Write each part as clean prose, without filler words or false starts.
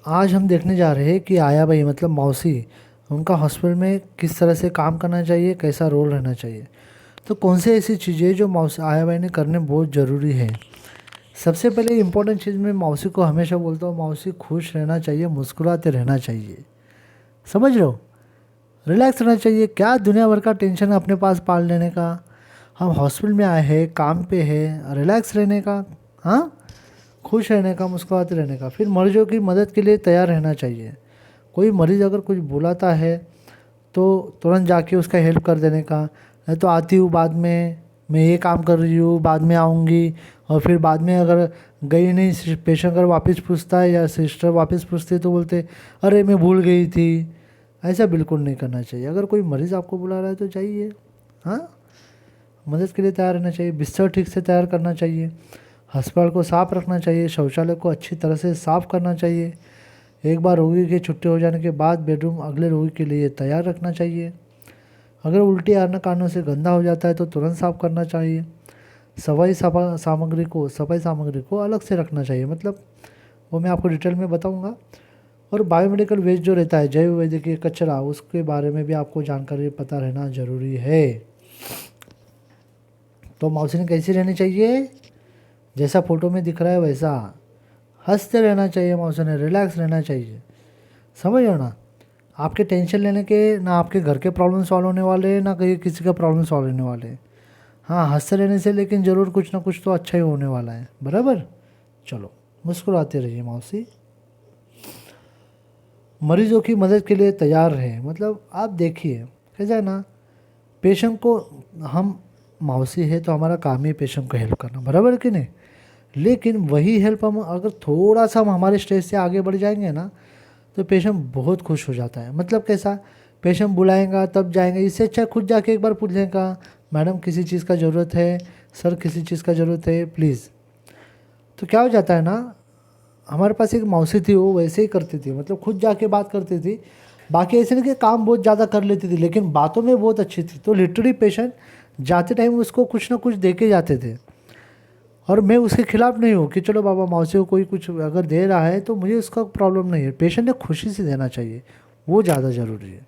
आज हम देखने जा रहे हैं कि आया भाई मतलब मौसी उनका हॉस्पिटल में किस तरह से काम करना चाहिए, कैसा रोल रहना चाहिए। तो कौन सी ऐसी चीज़ें जो मौसी आया भाई ने करने बहुत ज़रूरी है। सबसे पहले इम्पोर्टेंट चीज़ मैं मौसी को हमेशा बोलता हूँ, मौसी खुश रहना चाहिए, मुस्कुराते रहना चाहिए। समझ रहे हो, रिलैक्स रहना चाहिए। क्या दुनिया भर का टेंशन अपने पास पाल लेने का। हम हॉस्पिटल में आए हैं, काम पे है, रिलैक्स रहने का। हाँ, खुश रहने का, मुस्कुराते रहने का। फिर मरीजों की मदद के लिए तैयार रहना चाहिए। कोई मरीज़ अगर कुछ बुलाता है तो तुरंत जाके उसका हेल्प कर देने का। नहीं तो आती हूँ बाद में, मैं ये काम कर रही हूँ, बाद में आऊँगी। और फिर बाद में अगर गई नहीं, पेशेंट अगर वापस पूछता है या सिस्टर वापस पूछती है तो बोलते अरे मैं भूल गई थी। ऐसा बिल्कुल नहीं करना चाहिए। अगर कोई मरीज़ आपको बुला रहा है तो जाइए। हाँ, मदद के लिए तैयार रहना चाहिए। बिस्तर ठीक से तैयार करना चाहिए। अस्पताल को साफ़ रखना चाहिए। शौचालय को अच्छी तरह से साफ़ करना चाहिए। एक बार रोगी की छुट्टी हो जाने के बाद बेडरूम अगले रोगी के लिए तैयार रखना चाहिए। अगर उल्टी आना कारणों से गंदा हो जाता है तो तुरंत साफ करना चाहिए। सफाई सामग्री को अलग से रखना चाहिए, मतलब वो मैं आपको डिटेल में बताऊंगा। और बायोमेडिकल वेस्ट जो रहता है, जैव वैद्यकीय कचरा, उसके बारे में भी आपको जानकारी पता रहना ज़रूरी है। तो मौसम कैसी रहनी चाहिए, जैसा फोटो में दिख रहा है वैसा हंसते रहना चाहिए। मौसम ने रिलैक्स रहना चाहिए। समझ रहे हो ना, आपके टेंशन लेने के ना आपके घर के प्रॉब्लम सॉल्व होने वाले हैं, ना कहीं किसी का प्रॉब्लम सॉल्व होने वाले हैं। हाँ, हंसते रहने से लेकिन ज़रूर कुछ ना कुछ तो अच्छा ही होने वाला है, बराबर। चलो, मुस्कुराते रहिए मौसी। मरीजों की मदद के लिए तैयार रहें, मतलब आप देखिए कैसा है ना, पेशेंट को हम, मौसी है तो हमारा काम ही पेशेंट को हेल्प करना, बराबर कि नहीं। लेकिन वही हेल्प हम अगर थोड़ा सा हम हमारे स्टेज से आगे बढ़ जाएंगे ना, तो पेशेंट बहुत खुश हो जाता है। मतलब कैसा, पेशेंट बुलाएगा तब जाएंगे, इससे अच्छा खुद जाके एक बार पूछेगा मैडम किसी चीज़ का ज़रूरत है, सर किसी चीज़ का ज़रूरत है प्लीज़। तो क्या हो जाता है ना, हमारे पास एक मौसी थी, वो वैसे ही करती थी, मतलब खुद जाके बात करती थी। बाकी ऐसे नहीं कि काम बहुत ज़्यादा कर लेती थी, लेकिन बातों में बहुत अच्छी थी। तो लिटरली पेशेंट जाते टाइम उसको कुछ ना कुछ दे के जाते थे। और मैं उसके खिलाफ नहीं हूँ कि चलो बाबा मौसी को कोई कुछ अगर दे रहा है तो मुझे उसका प्रॉब्लम नहीं है। पेशेंट ने खुशी से देना चाहिए, वो ज़्यादा ज़रूरी है।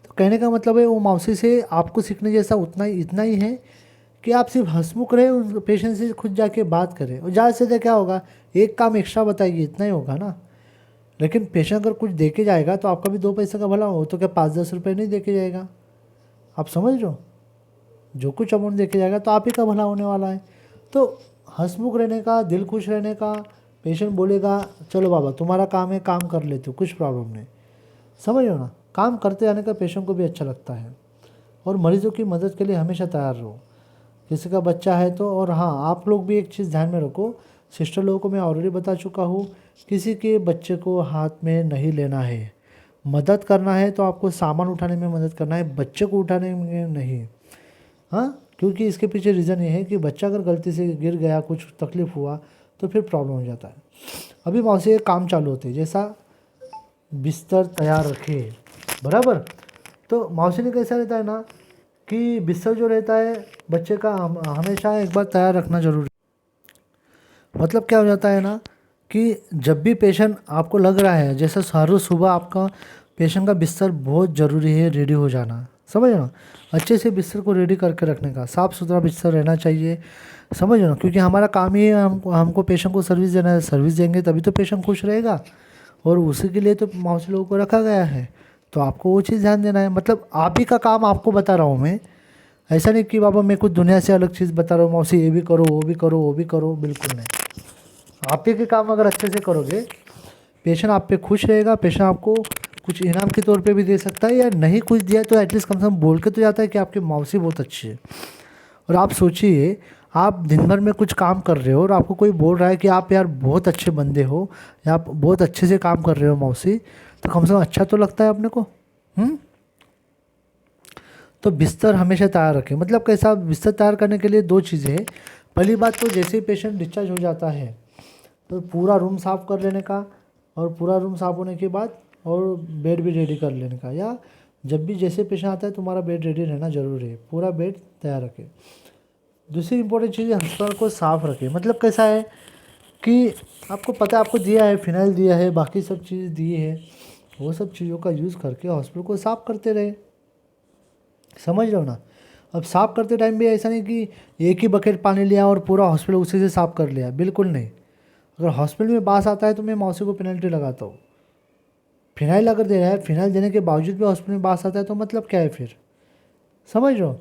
तो कहने का मतलब है वो मौसी से आपको सीखने जैसा उतना ही इतना ही है कि आप सिर्फ हंसमुख रहे, उस पेशेंट से खुद जाके बात करें। और ज़्यादा से ज़्यादा क्या होगा, एक काम एक्स्ट्रा बताइए, इतना ही होगा ना। लेकिन पेशेंट अगर कुछ दे के जाएगा तो आपका भी दो पैसे का भला हो, तो क्या 5-10 रुपये नहीं दे के जाएगा। आप समझ रहे हो, जो कुछ अमाउंट देखे जाएगा तो आप ही का भला होने वाला है। तो हंसमुख रहने का, दिल खुश रहने का। पेशेंट बोलेगा चलो बाबा तुम्हारा काम है, काम कर लेते हो, कुछ प्रॉब्लम नहीं। समझ लो ना, काम करते जाने का पेशेंट को भी अच्छा लगता है। और मरीजों की मदद के लिए हमेशा तैयार रहो। किसी का बच्चा है तो, और हाँ आप लोग भी एक चीज़ ध्यान में रखो, सिस्टर लोगों को मैं ऑलरेडी बता चुका हूँ, किसी के बच्चे को हाथ में नहीं लेना है। मदद करना है तो आपको सामान उठाने में मदद करना है, बच्चे को उठाने में नहीं। हाँ, क्योंकि इसके पीछे रीज़न ये है कि बच्चा अगर गलती से गिर गया, कुछ तकलीफ़ हुआ तो फिर प्रॉब्लम हो जाता है। अभी मौसी एक काम चालू होते हैं, जैसा बिस्तर तैयार रखे, बराबर। तो मौसी ने कैसा रहता है ना कि बिस्तर जो रहता है बच्चे का हमेशा एक बार तैयार रखना जरूरी। मतलब क्या हो जाता है ना कि जब भी पेशेंट आपको लग रहा है, जैसे हर रोज़ सुबह आपका पेशेंट का बिस्तर बहुत ज़रूरी है रेडी हो जाना। समझ रहे हो ना, अच्छे से बिस्तर को रेडी करके रखने का, साफ़ सुथरा बिस्तर रहना चाहिए। समझ रहे हो ना, क्योंकि हमारा काम ही है हमको पेशेंट को सर्विस देना है। सर्विस देंगे तभी तो पेशेंट खुश रहेगा, और उसी के लिए तो मौसी लोगों को रखा गया है। तो आपको वो चीज़ ध्यान देना है। मतलब आप ही का काम आपको बता रहा हूँ मैं, ऐसा नहीं कि बाबा मैं कुछ दुनिया से अलग चीज़ बता रहा हूँ, मौसी ये भी करो वो भी करो वो भी करो, बिल्कुल नहीं। आप ही के काम अगर अच्छे से करोगे, पेशेंट आप पे खुश रहेगा। पेशेंट आपको कुछ इनाम के तौर पे भी दे सकता है, या नहीं कुछ दिया तो एटलीस्ट कम से कम बोल के तो जाता है कि आपकी मौसी बहुत अच्छी है। और आप सोचिए, आप दिन भर में कुछ काम कर रहे हो और आपको कोई बोल रहा है कि आप यार बहुत अच्छे बंदे हो, या आप बहुत अच्छे से काम कर रहे हो मौसी, तो कम से कम अच्छा तो लगता है अपने को। हम्म। तो बिस्तर हमेशा तैयार रखें। मतलब कैसा, बिस्तर तैयार करने के लिए दो चीज़ें हैं। पहली बात तो जैसे ही पेशेंट डिस्चार्ज हो जाता है तो पूरा रूम साफ़ कर लेने का, और पूरा रूम साफ़ होने के बाद और बेड भी रेडी कर लेने का, या जब भी जैसे पेशेंट आता है तुम्हारा बेड रेडी रहना ज़रूरी है, पूरा बेड तैयार रखें। दूसरी इंपॉर्टेंट चीज़ है अस्पताल को साफ़ रखें। मतलब कैसा है कि आपको पता है, आपको दिया है, फिनाइल दिया है, बाकी सब चीज़ दी है, वो सब चीज़ों का यूज़ करके हॉस्पिटल को साफ़ करते रहे। समझ रहे हो ना। अब साफ़ करते टाइम भी ऐसा नहीं कि एक ही बकेट पानी लिया और पूरा हॉस्पिटल उसी से साफ़ कर लिया, बिल्कुल नहीं। अगर हॉस्पिटल में बास आता है तो मैं मौसी को पेनल्टी लगाता हूँ। फिनाइल अगर दे रहा है, फिनाइल देने के बावजूद भी हॉस्पिटल में बास आता है तो मतलब क्या है फिर। समझ रहे हो।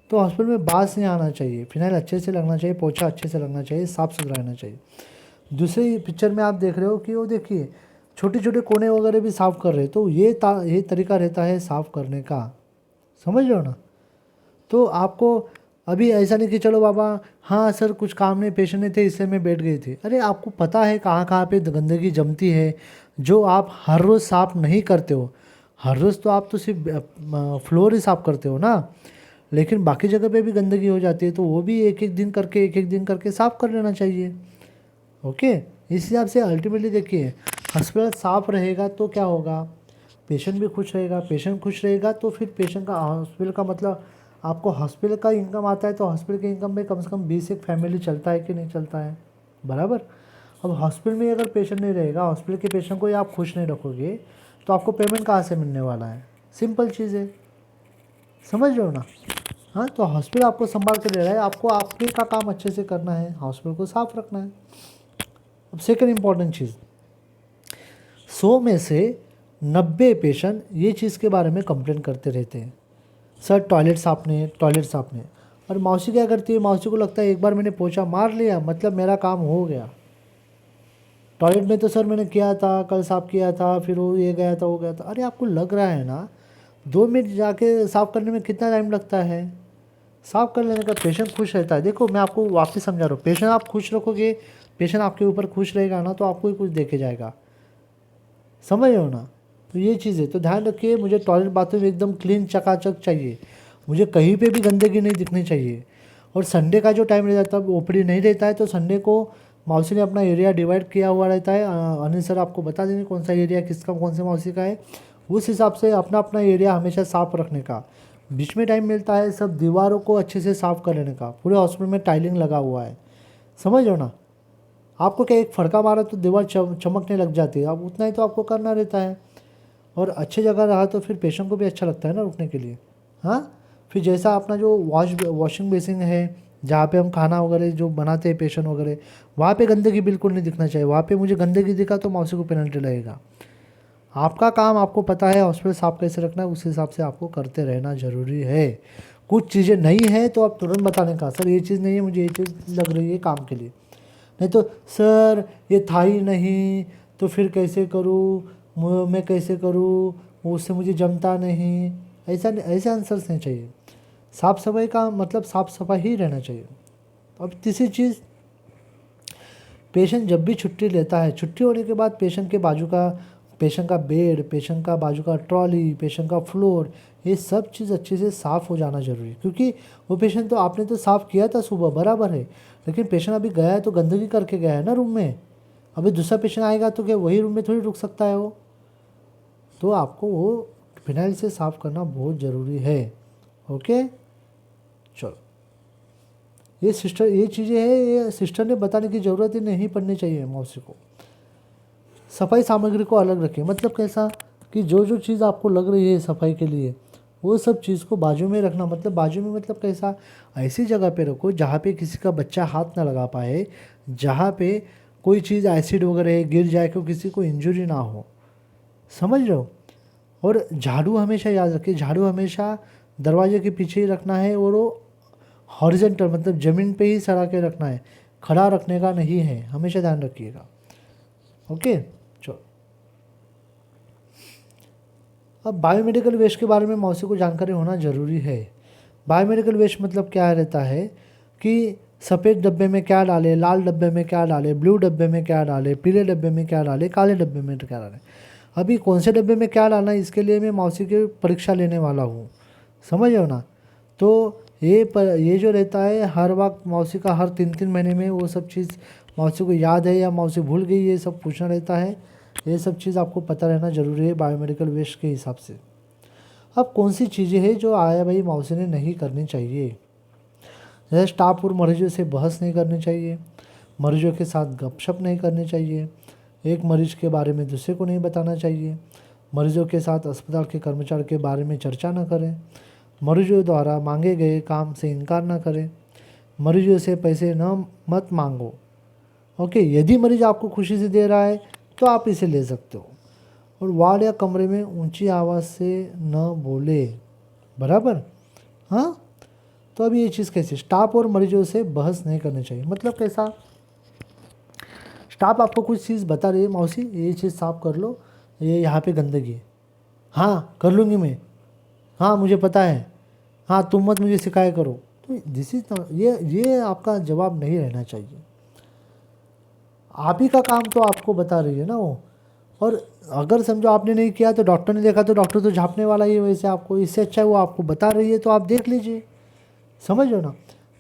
तो हॉस्पिटल में बास नहीं आना चाहिए, फिनाइल अच्छे से लगना चाहिए, पोछा अच्छे से लगना चाहिए, साफ़ सुथरा रहना चाहिए। दूसरी पिक्चर में आप देख रहे हो कि वो देखिए छोटे छोटे कोने वगैरह भी साफ़ कर रहे हैं, तो ये तरीका रहता है साफ़ करने का। समझ रहे हो ना। तो आपको अभी ऐसा नहीं कि चलो बाबा, हाँ सर कुछ काम नहीं, पेशेंट नहीं थे इसलिए मैं बैठ गई थी। अरे आपको पता है कहाँ कहाँ पे गंदगी जमती है, जो आप हर रोज़ साफ़ नहीं करते हो। हर रोज़ तो आप तो सिर्फ फ्लोर ही साफ़ करते हो ना, लेकिन बाकी जगह पे भी गंदगी हो जाती है, तो वो भी एक एक दिन करके साफ़ कर लेना चाहिए। ओके। इस हिसाब से अल्टीमेटली देखिए, हॉस्पिटल साफ़ रहेगा तो क्या होगा, पेशेंट भी खुश रहेगा, पेशेंट खुश रहेगा तो फिर पेशेंट का हॉस्पिटल का मतलब आपको हॉस्पिटल का इनकम आता है, तो हॉस्पिटल के इनकम में कम से कम 20 एक फैमिली चलता है कि नहीं चलता है, बराबर। अब हॉस्पिटल में अगर पेशेंट नहीं रहेगा, हॉस्पिटल के पेशेंट को ही आप खुश नहीं रखोगे, तो आपको पेमेंट कहाँ से मिलने वाला है। सिंपल चीज़ है। समझ रहे हो ना। हाँ, तो हॉस्पिटल आपको संभाल कर ले रहा है, आपको आपके का काम अच्छे से करना है, हॉस्पिटल को साफ रखना है। अब सेकंड इम्पॉर्टेंट चीज़, 100 में से 90 पेशेंट ये चीज़ के बारे में कंप्लेन करते रहते हैं, सर टॉयलेट साफ नहीं है, टॉयलेट साफ नहीं है। और मौसी क्या करती है, मौसी को लगता है एक बार मैंने पोछा मार लिया मतलब मेरा काम हो गया। टॉयलेट में तो सर मैंने किया था, कल साफ़ किया था, फिर वो ये गया था वो गया था। अरे आपको लग रहा है ना 2 मिनट जाके साफ़ करने में कितना टाइम लगता है। साफ़ कर लेने का पेशेंट खुश रहता है। देखो मैं आपको वापस समझा रहा हूँ, पेशेंट आप खुश रखोगे, पेशेंट आपके ऊपर खुश रहेगा ना, तो आपको ही कुछ देके जाएगा। समझ रहे हो ना। तो ये चीज़ है, तो ध्यान रखिए, मुझे टॉयलेट बाथरूम एकदम क्लीन चकाचक चाहिए, मुझे कहीं पे भी गंदगी नहीं दिखनी चाहिए। और संडे का जो टाइम रहता है तब ओपीडी नहीं रहता है, तो संडे को मौसी ने अपना एरिया डिवाइड किया हुआ रहता है। अनिल सर आपको बता देंगे कौन सा एरिया किसका, कौन से मौसी का है। उस हिसाब से अपना अपना एरिया हमेशा साफ़ रखने का। बीच में टाइम मिलता है सब दीवारों को अच्छे से साफ़ कर लेने का। पूरे हॉस्पिटल में टाइलिंग लगा हुआ है, समझ रहे हो ना। आपको क्या एक फड़का मारा तो दीवार चमकने लग जाती है, अब उतना ही तो आपको करना रहता है। और अच्छी जगह रहा तो फिर पेशेंट को भी अच्छा लगता है ना रुकने के लिए। हाँ, फिर जैसा अपना जो वॉशिंग बेसिन है, जहाँ पे हम खाना वगैरह जो बनाते हैं पेशेंट वगैरह, वहाँ पे गंदगी बिल्कुल नहीं दिखना चाहिए। वहाँ पे मुझे गंदगी दिखा तो मौसी को पेनल्टी लगेगा। आपका काम आपको पता है हॉस्पिटल साफ कैसे रखना है, उस हिसाब से आपको करते रहना ज़रूरी है। कुछ चीज़ें नहीं है तो आप तुरंत बताने का, सर ये चीज़ नहीं है, मुझे ये चीज़ लग रही है काम के लिए। नहीं तो सर ये था ही नहीं तो फिर कैसे करूँ, मैं कैसे करूँ, उससे मुझे जमता नहीं, ऐसे आंसर्स नहीं चाहिए। साफ़ सफाई का मतलब साफ़ सफाई ही रहना चाहिए। अब तीसरी चीज़, पेशेंट जब भी छुट्टी लेता है, छुट्टी होने के बाद पेशेंट का बेड, पेशेंट का बाजू का ट्रॉली, पेशेंट का फ्लोर, ये सब चीज़ अच्छे से साफ़ हो जाना ज़रूरी है। क्योंकि वो पेशेंट तो आपने तो साफ़ किया था सुबह, बराबर है, लेकिन पेशेंट अभी गया है तो गंदगी करके गया है ना रूम में। अभी दूसरा पेशेंट आएगा तो क्या वही रूम में थोड़ी रुक सकता है वो। तो आपको वो फिनाइल से साफ़ करना बहुत ज़रूरी है। ओके, चलो ये चीज़ें हैं, ये सिस्टर ने बताने की ज़रूरत ही नहीं पड़नी चाहिए मौसी को। सफाई सामग्री को अलग रखें, मतलब कैसा कि जो जो चीज़ आपको लग रही है सफाई के लिए, वो सब चीज़ को बाजू में रखना। मतलब बाजू में मतलब कैसा, ऐसी जगह पे रखो जहाँ पे किसी का बच्चा हाथ ना लगा पाए, जहाँ पे कोई चीज़ एसिड वगैरह गिर जाए तो किसी को इंजरी ना हो। समझ रहे हो। और झाड़ू हमेशा याद रखिए, झाड़ू हमेशा दरवाजे के पीछे ही रखना है, और वो हॉरिजॉन्टल मतलब ज़मीन पे ही सड़ा के रखना है, खड़ा रखने का नहीं है, हमेशा ध्यान रखिएगा। ओके, चलो अब बायोमेडिकल वेस्ट के बारे में मौसी को जानकारी होना ज़रूरी है। बायोमेडिकल वेस्ट मतलब क्या रहता है कि सफ़ेद डब्बे में क्या डालें, लाल डब्बे में क्या डालें, ब्लू डब्बे में क्या डालें, पीले डब्बे में क्या डालें, काले डब्बे में क्या डालें। अभी कौन से डब्बे में क्या डालना है इसके लिए मैं मौसी की परीक्षा लेने वाला हूँ, समझ हो ना। तो ये जो रहता है हर वक्त मौसी का, हर 3-3 महीने में वो सब चीज़ मौसी को याद है या मौसी भूल गई, ये सब पूछना रहता है। ये सब चीज़ आपको पता रहना ज़रूरी है बायोमेडिकल वेस्ट के हिसाब से। अब कौन सी चीज़ें हैं जो आया भाई मौसी ने नहीं करनी चाहिए, जैसे स्टाफ और मरीजों से बहस नहीं करनी चाहिए, मरीजों के साथ गपशप नहीं करनी चाहिए, एक मरीज के बारे में दूसरे को नहीं बताना चाहिए, मरीजों के साथ अस्पताल के कर्मचारी के बारे में चर्चा न करें, मरीजों द्वारा मांगे गए काम से इनकार न करें, मरीजों से पैसे न मत मांगो। ओके, यदि मरीज आपको खुशी से दे रहा है तो आप इसे ले सकते हो। और वार्ड या कमरे में ऊंची आवाज़ से न बोले, बराबर। हाँ, तो अब ये चीज़ कैसे, स्टाफ और मरीजों से बहस नहीं करनी चाहिए। मतलब कैसा, स्टाफ आपको कुछ चीज़ बता रही है, मौसी ये चीज़ साफ कर लो, ये यहाँ पे गंदगी है, हाँ कर लूँगी मैं, हाँ मुझे पता है, हाँ तुम मत मुझे शिकायत करो। तो दिस इज ये आपका जवाब नहीं रहना चाहिए। आप ही का काम तो आपको बता रही है ना वो, और अगर समझो आपने नहीं किया तो डॉक्टर ने देखा तो डॉक्टर तो झाँपने वाला ही है वैसे आपको, इससे अच्छा है वो आपको बता रही है तो आप देख लीजिए, समझ लो ना।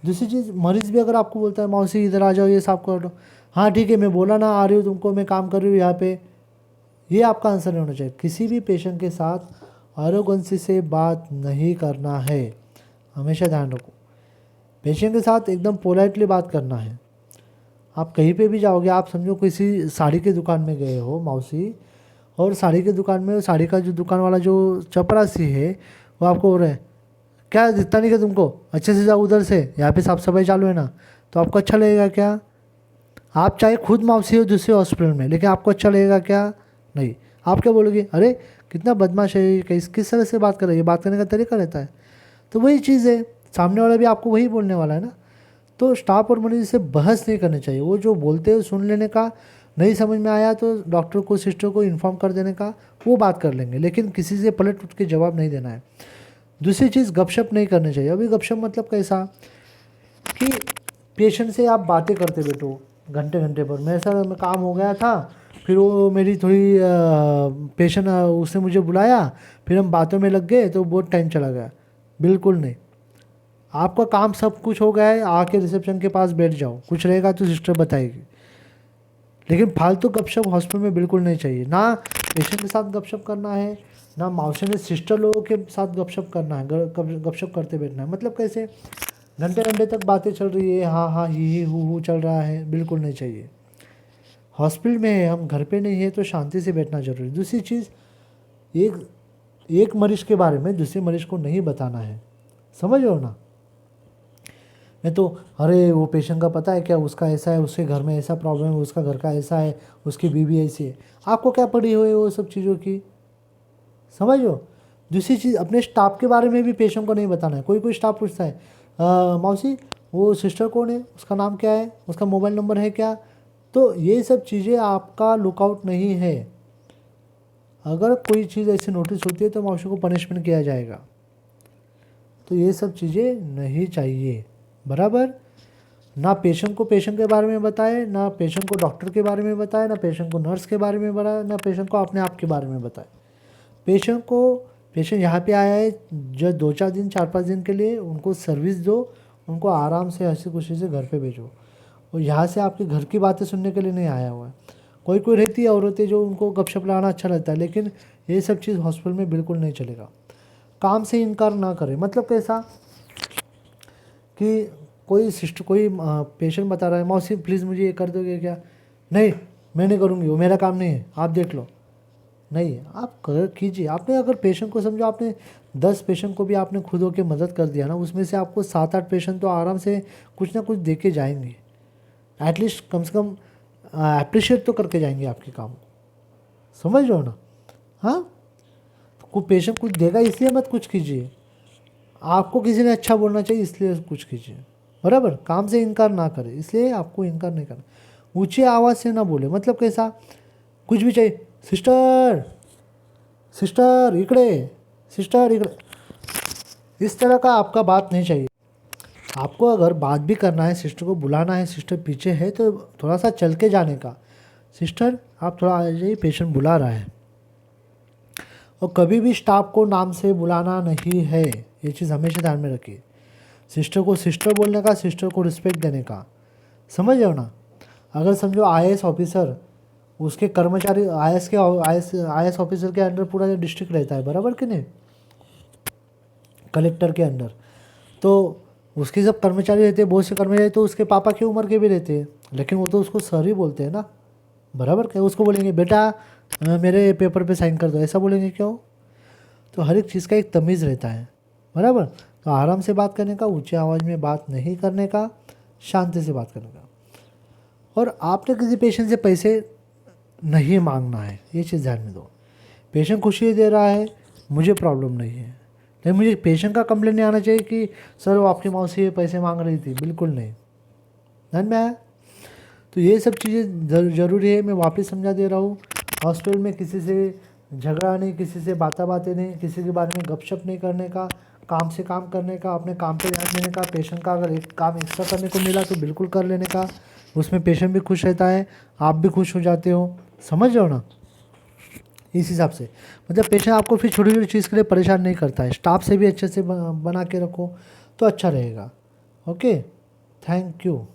दूसरी चीज़, मरीज़ भी अगर आपको बोलता है मौसी इधर आ जाओ ये साफ कर दो, हाँ ठीक है मैं बोला ना आ रही हूँ तुमको, मैं काम कर रही हूँ यहाँ पे, ये आपका आंसर नहीं होना चाहिए। किसी भी पेशेंट के साथ आरोगेंसी से बात नहीं करना है, हमेशा ध्यान रखो। पेशेंट के साथ एकदम पोलाइटली बात करना है। आप कहीं पे भी जाओगे, आप समझो किसी साड़ी की दुकान में गए हो मौसी, और साड़ी की दुकान में साड़ी का जो दुकान वाला जो चपरासी है वो आपको हो रहा है क्या दिखता नहीं क्या तुमको, अच्छे से जाओ उधर से, यहाँ पे साफ सफाई चालू है ना, तो आपको अच्छा लगेगा क्या? आप चाहे खुद मौसी हो दूसरे हॉस्पिटल में, लेकिन आपको अच्छा लगेगा क्या? नहीं। आप क्या बोलोगे, अरे कितना बदमाश है ये, किस तरह से बात कर रही है, बात करने का तरीका रहता है। तो वही चीज़ है, सामने वाला भी आपको वही बोलने वाला है ना। तो स्टाफ और मरीज से बहस नहीं करनी चाहिए, वो जो बोलते हैं सुन लेने का, नहीं समझ में आया तो डॉक्टर को सिस्टर को इन्फॉर्म कर देने का, वो बात कर लेंगे, लेकिन किसी से पलट उठ के जवाब नहीं देना है। दूसरी चीज़, गपशप नहीं करनी चाहिए। अभी गपशप मतलब कैसा कि पेशेंट से आप बातें करते बैठो घंटे घंटे पर, मेरे साथ में काम हो गया था, फिर वो मेरी थोड़ी पेशेंट उसने मुझे बुलाया, फिर हम बातों में लग गए तो बहुत टाइम चला गया। बिल्कुल नहीं, आपका काम सब कुछ हो गया है, आके रिसेप्शन के पास बैठ जाओ, कुछ रहेगा तो सिस्टर बताएगी। लेकिन फालतू गपशप हॉस्पिटल में बिल्कुल नहीं चाहिए, ना पेशेंट के साथ गपशप करना है, ना मौसी ने सिस्टर लोगों के साथ गपशप करना है, गपशप करते बैठना है। मतलब कैसे, घंटे घंटे तक बातें चल रही है, हाँ हाँ ही हु चल रहा है, बिल्कुल नहीं चाहिए। हॉस्पिटल में है, हम घर पे नहीं है, तो शांति से बैठना जरूरी है। दूसरी चीज़, एक मरीज़ के बारे में दूसरे मरीज़ को नहीं बताना है, समझ लो ना। मैं तो, अरे वो पेशेंट का पता है क्या, उसका ऐसा है, उसके घर में ऐसा प्रॉब्लम है, उसका घर का ऐसा है, उसकी बीवी ऐसी है, आपको क्या पड़ी हुई है वो सब चीज़ों की, समझ लो। दूसरी चीज़, अपने स्टाफ के बारे में भी पेशेंट को नहीं बताना है। कोई स्टाफ पूछता है मौसी वो सिस्टर कौन है, उसका नाम क्या है, उसका मोबाइल नंबर है क्या, तो ये सब चीज़ें आपका लुकआउट नहीं है। अगर कोई चीज़ ऐसी नोटिस होती है तो मौसी को पनिशमेंट किया जाएगा। तो ये सब चीज़ें नहीं चाहिए, बराबर। ना पेशेंट को पेशेंट के बारे में बताए, ना पेशेंट को डॉक्टर के बारे में बताए, ना पेशेंट को नर्स के बारे में बताए, ना पेशेंट को अपने आप के बारे में बताए। पेशेंट यहाँ पे आया है जो 2-4 दिन 4-5 दिन के लिए, उनको सर्विस दो, उनको आराम से हंसी खुशी से घर पे भेजो। और यहाँ से आपके घर की बातें सुनने के लिए नहीं आया हुआ है। कोई रहती है औरतें जो उनको गपशप लाना अच्छा लगता है, लेकिन ये सब चीज़ हॉस्पिटल में बिल्कुल नहीं चलेगा। काम से इनकार ना करें, मतलब कैसा कि कोई पेशेंट बता रहा है मौसी प्लीज़ मुझे ये कर दोगे क्या, नहीं मैं नहीं करूँगी, वो मेरा काम नहीं है, आप देख लो। नहीं, आप कर कीजिए। आपने अगर पेशेंट को समझो, आपने 10 पेशेंट को भी आपने खुद होकर मदद कर दिया ना, उसमें से आपको 7-8 पेशेंट तो आराम से कुछ ना कुछ दे के जाएंगे, एटलीस्ट कम से कम अप्रिशिएट तो करके जाएंगे आपके काम को, समझ लो ना। हाँ, तो कोई पेशेंट कुछ देगा इसलिए मत कुछ कीजिए, आपको किसी ने अच्छा बोलना चाहिए इसलिए कुछ कीजिए, बराबर। काम से इनकार ना करें, इसलिए आपको इनकार नहीं करना। ऊंची आवाज़ से ना बोले, मतलब कैसा, कुछ भी चाहिए, सिस्टर सिस्टर इकड़े, सिस्टर इकड़े, इस तरह का आपका बात नहीं चाहिए। आपको अगर बात भी करना है, सिस्टर को बुलाना है, सिस्टर पीछे है तो थोड़ा सा चल के जाने का, सिस्टर आप थोड़ा आ जाइए पेशेंट बुला रहा है। और कभी भी स्टाफ को नाम से बुलाना नहीं है, ये चीज़ हमेशा ध्यान में रखिए। सिस्टर को सिस्टर बोलने का, सिस्टर को रिस्पेक्ट देने का, समझ रहे हो ना। अगर समझो आईएएस ऑफिसर, उसके कर्मचारी आईएएस ऑफिसर के अंडर पूरा डिस्ट्रिक्ट रहता है, बराबर कि नहीं, कलेक्टर के अंडर, तो उसके जब कर्मचारी रहते हैं, बहुत से कर्मचारी तो उसके पापा की उम्र के भी रहते हैं, लेकिन वो तो उसको सर ही बोलते हैं ना, बराबर। क्या उसको बोलेंगे बेटा मेरे पेपर पे साइन कर दो, ऐसा बोलेंगे क्यों? तो हर एक चीज़ का एक तमीज़ रहता है, बराबर। तो आराम से बात करने का, ऊंची आवाज़ में बात नहीं करने का, शांति से बात करने का। और आपने किसी पेशेंट से पैसे नहीं मांगना है, ये चीज़ ध्यान में दो। पेशेंट खुशी दे रहा है, मुझे प्रॉब्लम नहीं है, लेकिन मुझे पेशेंट का कंप्लेंट नहीं आना चाहिए कि सर वो आपकी मौसी पैसे मांग रही थी, बिल्कुल नहीं। ध्यान में आया? तो ये सब चीज़ें ज़रूरी है। मैं वापस समझा दे रहा हूँ, हॉस्पिटल में किसी से झगड़ा नहीं, किसी से बातें नहीं, किसी के बारे में गपशप नहीं करने का, काम से काम करने का, अपने काम पे ध्यान देने का। पेशेंट का अगर एक काम एक्स्ट्रा करने को मिला तो बिल्कुल कर लेने का, उसमें पेशेंट भी खुश रहता है, आप भी खुश हो जाते हो। समझ रहे हो ना? इस हिसाब से मतलब पेशेंट आपको फिर छोटी छोटी चीज़ के लिए परेशान नहीं करता है। स्टाफ से भी अच्छे से बना के रखो तो अच्छा रहेगा। Okay, thank you.